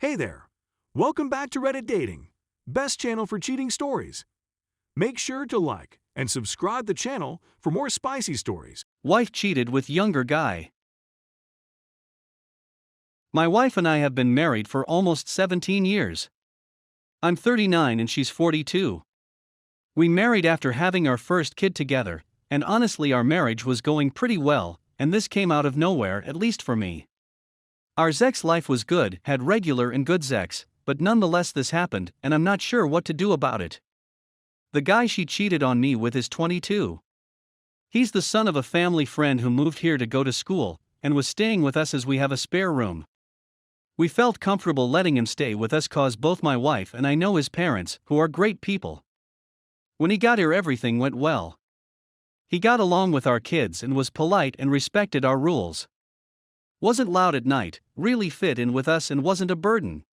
Hey there! Welcome back to Reddit Dating, best channel for cheating stories. Make sure to like and subscribe the channel for more spicy stories. Wife cheated with younger guy. My wife and I have been married for almost 17 years. I'm 39 and she's 42. We married after having our first kid together, and honestly our marriage was going pretty well, and this came out of nowhere, at least for me. Our sex life was good, had regular and good sex, but nonetheless this happened, and I'm not sure what to do about it. The guy she cheated on me with is 22. He's the son of a family friend who moved here to go to school, and was staying with us as we have a spare room. We felt comfortable letting him stay with us cause both my wife and I know his parents, who are great people. When he got here everything went well. He got along with our kids and was polite and respected our rules. Wasn't loud at night, really fit in with us and wasn't a burden.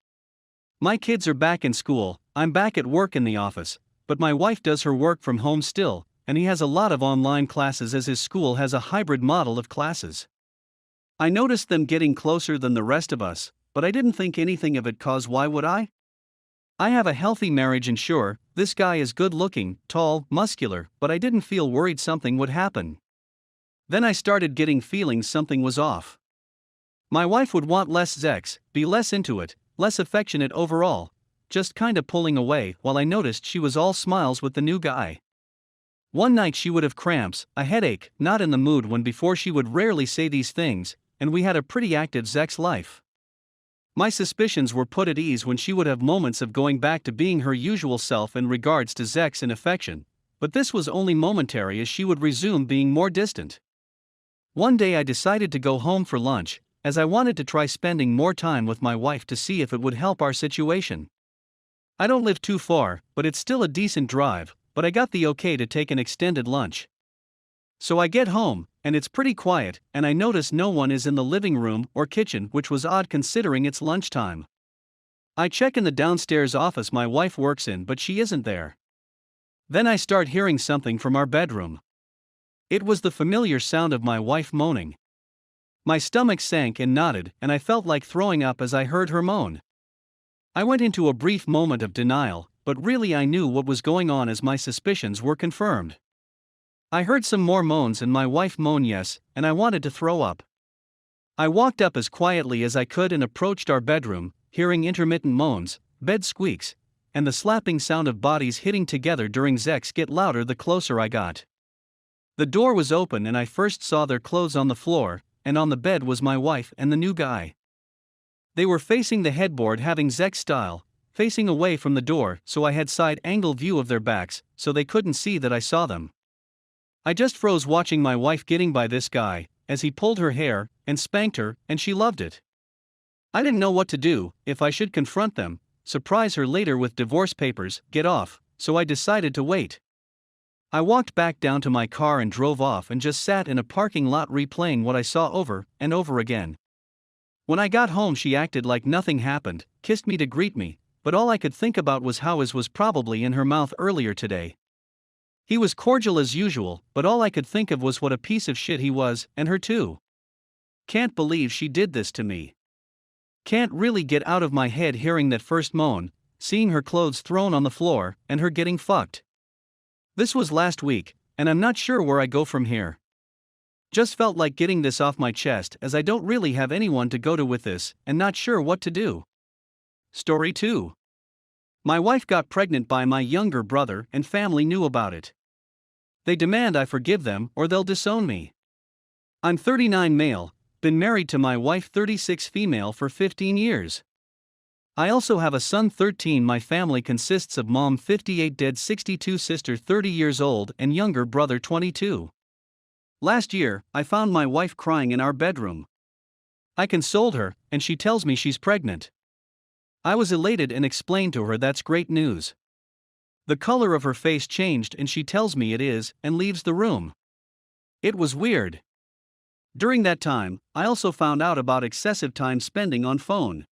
My kids are back in school, I'm back at work in the office, but my wife does her work from home still, and he has a lot of online classes as his school has a hybrid model of classes. I noticed them getting closer than the rest of us, but I didn't think anything of it cause why would I? I have a healthy marriage and sure, this guy is good looking, tall, muscular, but I didn't feel worried something would happen. Then I started getting feelings something was off. My wife would want less sex, be less into it, less affectionate overall, just kinda pulling away while I noticed she was all smiles with the new guy. One night she would have cramps, a headache, not in the mood when before she would rarely say these things, and we had a pretty active sex life. My suspicions were put at ease when she would have moments of going back to being her usual self in regards to sex and affection, but this was only momentary as she would resume being more distant. One day I decided to go home for lunch, as I wanted to try spending more time with my wife to see if it would help our situation. I don't live too far, but it's still a decent drive, but I got the okay to take an extended lunch. So I get home, and it's pretty quiet, and I notice no one is in the living room or kitchen, which was odd considering it's lunchtime. I check in the downstairs office my wife works in, but she isn't there. Then I start hearing something from our bedroom. It was the familiar sound of my wife moaning. My stomach sank and knotted, and I felt like throwing up as I heard her moan. I went into a brief moment of denial, but really I knew what was going on as my suspicions were confirmed. I heard some more moans and my wife moan yes, and I wanted to throw up. I walked up as quietly as I could and approached our bedroom, hearing intermittent moans, bed squeaks, and the slapping sound of bodies hitting together during sex get louder the closer I got. The door was open and I first saw their clothes on the floor, and on the bed was my wife and the new guy. They were facing the headboard having sex style, facing away from the door, so I had side-angle view of their backs, so they couldn't see that I saw them. I just froze watching my wife getting by this guy, as he pulled her hair, and spanked her, and she loved it. I didn't know what to do, if I should confront them, surprise her later with divorce papers, get off, so I decided to wait. I walked back down to my car and drove off and just sat in a parking lot replaying what I saw over and over again. When I got home she acted like nothing happened, kissed me to greet me, but all I could think about was how his was probably in her mouth earlier today. He was cordial as usual, but all I could think of was what a piece of shit he was, and her too. Can't believe she did this to me. Can't really get out of my head hearing that first moan, seeing her clothes thrown on the floor, and her getting fucked. This was last week, and I'm not sure where I go from here. Just felt like getting this off my chest as I don't really have anyone to go to with this, and not sure what to do. Story 2. My wife got pregnant by my younger brother and family knew about it. They demand I forgive them or they'll disown me. I'm 39 male, been married to my wife 36 female for 15 years. I also have a son 13. My family consists of mom 58 dead 62 sister 30 years old and younger brother 22. Last year, I found my wife crying in our bedroom. I consoled her, and she tells me she's pregnant. I was elated and explained to her that's great news. The color of her face changed and she tells me it is, and leaves the room. It was weird. During that time, I also found out about excessive time spending on phone.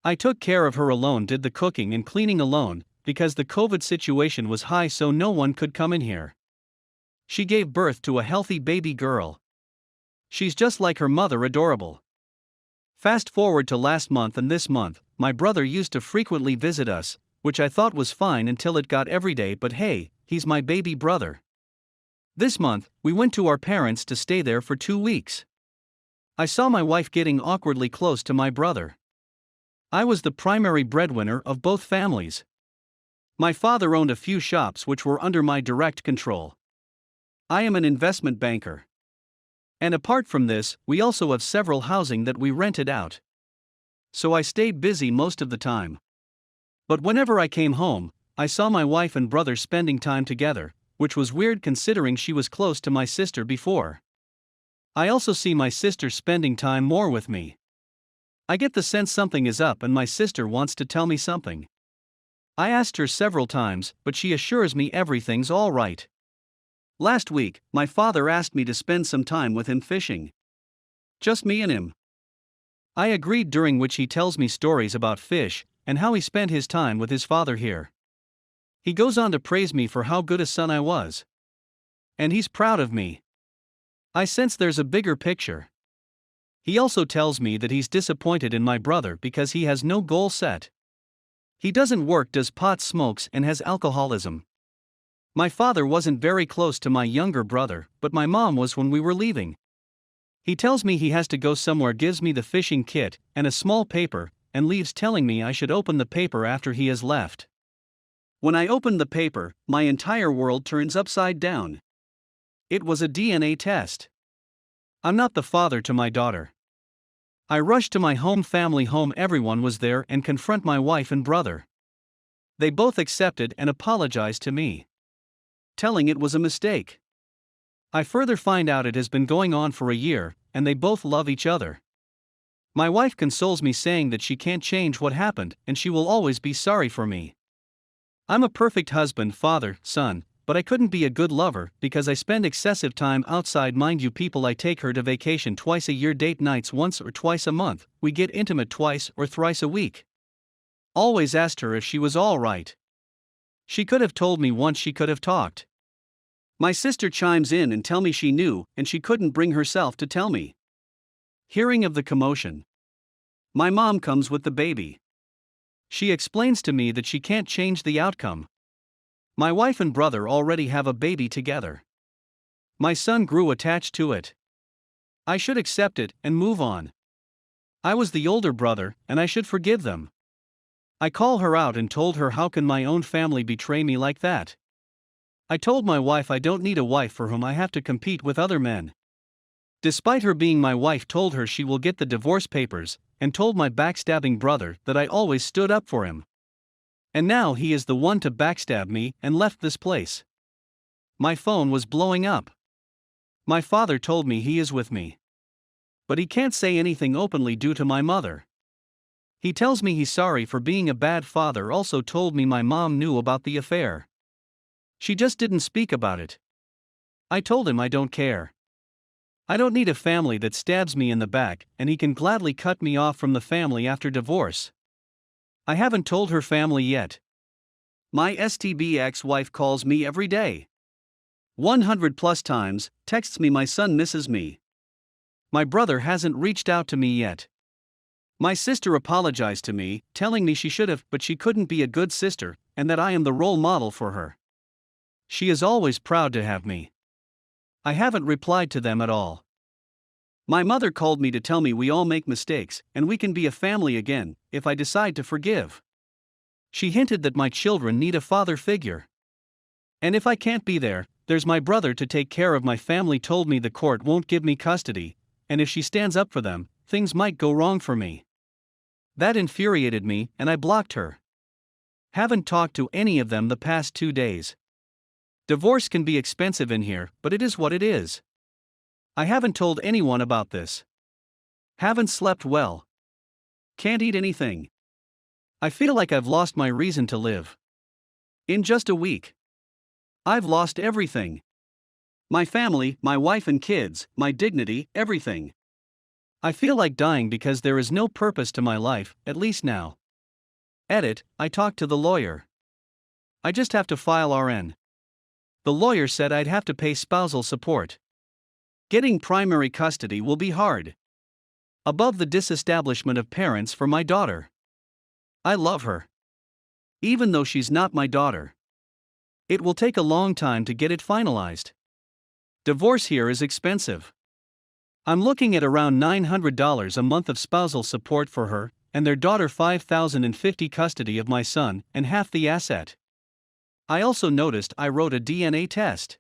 I took care of her alone, did the cooking and cleaning alone, because the COVID situation was high so no one could come in here. She gave birth to a healthy baby girl. She's just like her mother, adorable. Fast forward to last month and this month, my brother used to frequently visit us, which I thought was fine until it got every day, but hey, he's my baby brother. This month, we went to our parents to stay there for 2 weeks. I saw my wife getting awkwardly close to my brother. I was the primary breadwinner of both families. My father owned a few shops which were under my direct control. I am an investment banker. And apart from this, we also have several housing that we rented out. So I stayed busy most of the time. But whenever I came home, I saw my wife and brother spending time together, which was weird considering she was close to my sister before. I also see my sister spending time more with me. I get the sense something is up and my sister wants to tell me something. I asked her several times, but she assures me everything's all right. Last week, my father asked me to spend some time with him fishing. Just me and him. I agreed, during which he tells me stories about fish and how he spent his time with his father here. He goes on to praise me for how good a son I was. And he's proud of me. I sense there's a bigger picture. He also tells me that he's disappointed in my brother because he has no goal set. He doesn't work, does pot, smokes, and has alcoholism. My father wasn't very close to my younger brother, but my mom was when we were leaving. He tells me he has to go somewhere, gives me the fishing kit and a small paper, and leaves telling me I should open the paper after he has left. When I opened the paper, my entire world turns upside down. It was a DNA test. I'm not the father to my daughter. I rush to my family home, everyone was there, and confront my wife and brother. They both accepted and apologized to me, telling it was a mistake. I further find out it has been going on for a year, and they both love each other. My wife consoles me, saying that she can't change what happened and she will always be sorry for me. I'm a perfect husband, father, son, but I couldn't be a good lover because I spend excessive time outside. Mind you, people, I take her to vacation twice a year, date nights once or twice a month, we get intimate twice or thrice a week. Always asked her if she was all right. She could have told me once, she could have talked. My sister chimes in and tell me she knew and she couldn't bring herself to tell me. Hearing of the commotion, my mom comes with the baby. She explains to me that she can't change the outcome. My wife and brother already have a baby together. My son grew attached to it. I should accept it and move on. I was the older brother and I should forgive them. I call her out and told her, how can my own family betray me like that? I told my wife I don't need a wife for whom I have to compete with other men. Despite her being my wife, told her she will get the divorce papers, and told my backstabbing brother that I always stood up for him. And now he is the one to backstab me and left this place. My phone was blowing up. My father told me he is with me. But he can't say anything openly due to my mother. He tells me he's sorry for being a bad father, also told me my mom knew about the affair. She just didn't speak about it. I told him I don't care. I don't need a family that stabs me in the back, and he can gladly cut me off from the family after divorce. I haven't told her family yet. My STB ex-wife calls me every day. 100 plus times, texts me my son misses me. My brother hasn't reached out to me yet. My sister apologized to me, telling me she should have, but she couldn't be a good sister, and that I am the role model for her. She is always proud to have me. I haven't replied to them at all. My mother called me to tell me we all make mistakes, and we can be a family again, if I decide to forgive. She hinted that my children need a father figure. And if I can't be there, there's my brother to take care of. My family told me the court won't give me custody, and if she stands up for them, things might go wrong for me. That infuriated me, and I blocked her. Haven't talked to any of them the past 2 days. Divorce can be expensive in here, but it is what it is. I haven't told anyone about this. Haven't slept well. Can't eat anything. I feel like I've lost my reason to live. In just a week, I've lost everything. My family, my wife and kids, my dignity, everything. I feel like dying because there is no purpose to my life, at least now. Edit, I talked to the lawyer. I just have to file RN. The lawyer said I'd have to pay spousal support. Getting primary custody will be hard. Above the disestablishment of parents for my daughter. I love her. Even though she's not my daughter. It will take a long time to get it finalized. Divorce here is expensive. I'm looking at around $900 a month of spousal support for her, and their daughter $5,050 custody of my son, and half the asset. I also noticed I wrote a DNA test.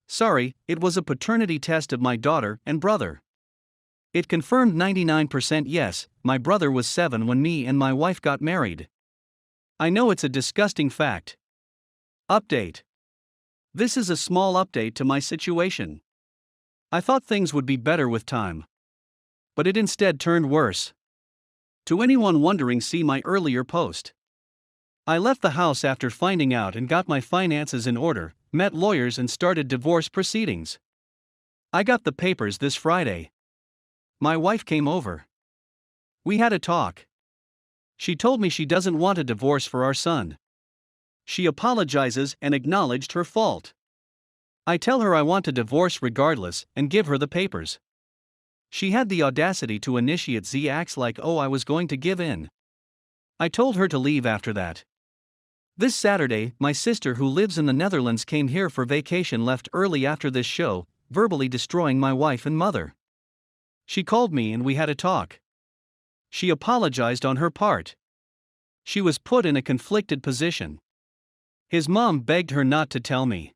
Sorry, it was a paternity test of my daughter and brother. It confirmed 99% yes, my brother was 7 when me and my wife got married. I know it's a disgusting fact. Update. This is a small update to my situation. I thought things would be better with time. But it instead turned worse. To anyone wondering, see my earlier post. I left the house after finding out and got my finances in order, met lawyers and started divorce proceedings. I got the papers this Friday. My wife came over. We had a talk. She told me she doesn't want a divorce for our son. She apologizes and acknowledged her fault. I tell her I want a divorce regardless and give her the papers. She had the audacity to initiate Z acts like, oh, I was going to give in. I told her to leave after that. This Saturday, my sister who lives in the Netherlands came here for vacation, left early after this show, verbally destroying my wife and mother. She called me and we had a talk. She apologized on her part. She was put in a conflicted position. His mom begged her not to tell me.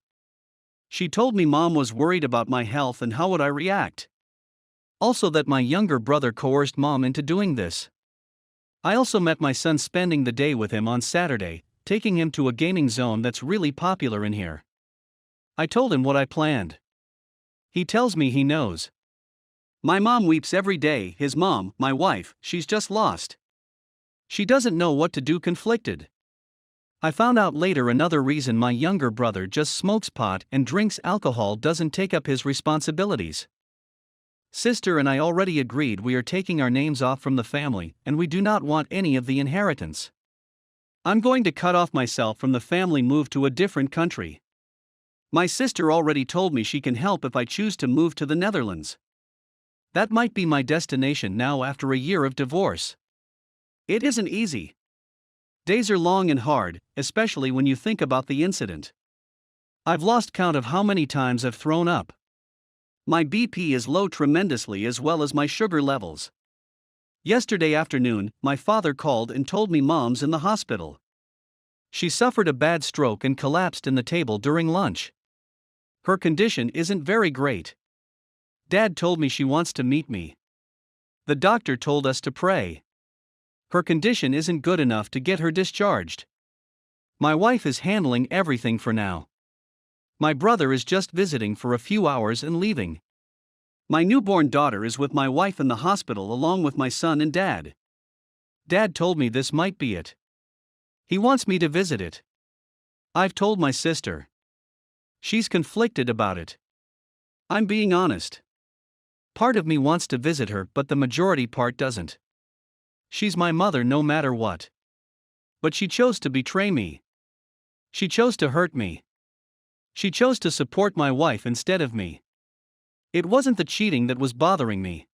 She told me mom was worried about my health and how would I react. Also that my younger brother coerced mom into doing this. I also met my son spending the day with him on Saturday, taking him to a gaming zone that's really popular in here. I told him what I planned. He tells me he knows. My mom weeps every day, his mom, my wife, she's just lost. She doesn't know what to do, conflicted. I found out later another reason my younger brother just smokes pot and drinks alcohol doesn't take up his responsibilities. Sister and I already agreed we are taking our names off from the family and we do not want any of the inheritance. I'm going to cut off myself from the family, move to a different country. My sister already told me she can help if I choose to move to the Netherlands. That might be my destination now after a year of divorce. It isn't easy. Days are long and hard, especially when you think about the incident. I've lost count of how many times I've thrown up. My BP is low tremendously as well as my sugar levels. Yesterday afternoon, my father called and told me mom's in the hospital. She suffered a bad stroke and collapsed in the table during lunch. Her condition isn't very great. Dad told me she wants to meet me. The doctor told us to pray. Her condition isn't good enough to get her discharged. My wife is handling everything for now. My brother is just visiting for a few hours and leaving. My newborn daughter is with my wife in the hospital along with my son and dad. Dad told me this might be it. He wants me to visit it. I've told my sister. She's conflicted about it. I'm being honest. Part of me wants to visit her, but the majority part doesn't. She's my mother no matter what. But she chose to betray me. She chose to hurt me. She chose to support my wife instead of me. It wasn't the cheating that was bothering me.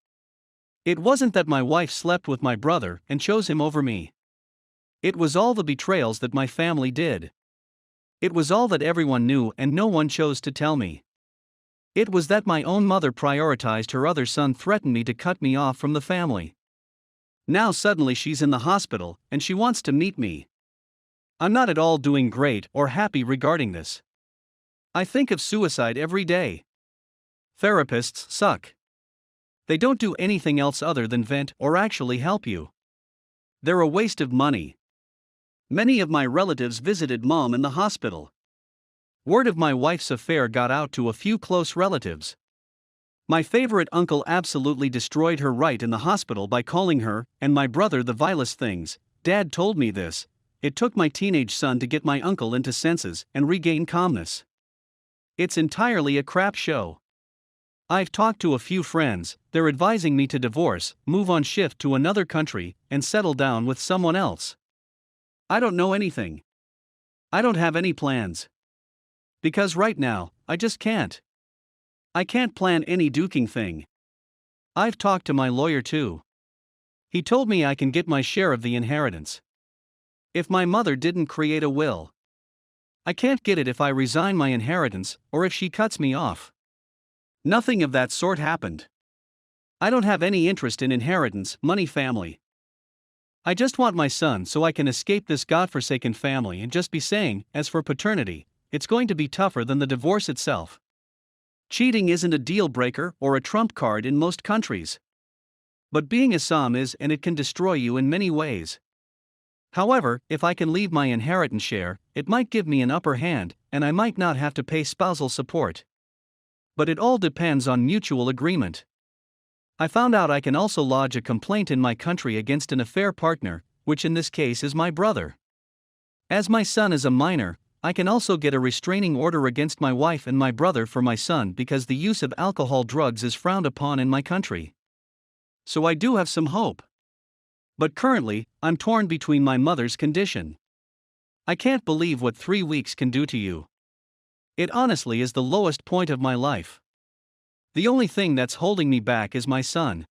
It wasn't that my wife slept with my brother and chose him over me. It was all the betrayals that my family did. It was all that everyone knew and no one chose to tell me. It was that my own mother prioritized her other son, threatened me to cut me off from the family. Now suddenly she's in the hospital and she wants to meet me. I'm not at all doing great or happy regarding this. I think of suicide every day. Therapists suck. They don't do anything else other than vent or actually help you. They're a waste of money. Many of my relatives visited mom in the hospital. Word of my wife's affair got out to a few close relatives. My favorite uncle absolutely destroyed her right in the hospital by calling her and my brother the vilest things. Dad told me this. It took my teenage son to get my uncle into senses and regain calmness. It's entirely a crap show. I've talked to a few friends, they're advising me to divorce, move on, shift to another country, and settle down with someone else. I don't know anything. I don't have any plans. Because right now, I just can't. I can't plan any duking thing. I've talked to my lawyer too. He told me I can get my share of the inheritance. If my mother didn't create a will, I can't get it if I resign my inheritance or if she cuts me off. Nothing of that sort happened. I don't have any interest in inheritance, money, family. I just want my son so I can escape this godforsaken family and just be saying, as for paternity, it's going to be tougher than the divorce itself. Cheating isn't a deal breaker or a trump card in most countries. But being a Som is, and it can destroy you in many ways. However, if I can leave my inheritance share, it might give me an upper hand, and I might not have to pay spousal support. But it all depends on mutual agreement. I found out I can also lodge a complaint in my country against an affair partner, which in this case is my brother. As my son is a minor, I can also get a restraining order against my wife and my brother for my son because the use of alcohol drugs is frowned upon in my country. So I do have some hope. But currently, I'm torn between my mother's condition. I can't believe what 3 weeks can do to you. It honestly is the lowest point of my life. The only thing that's holding me back is my son.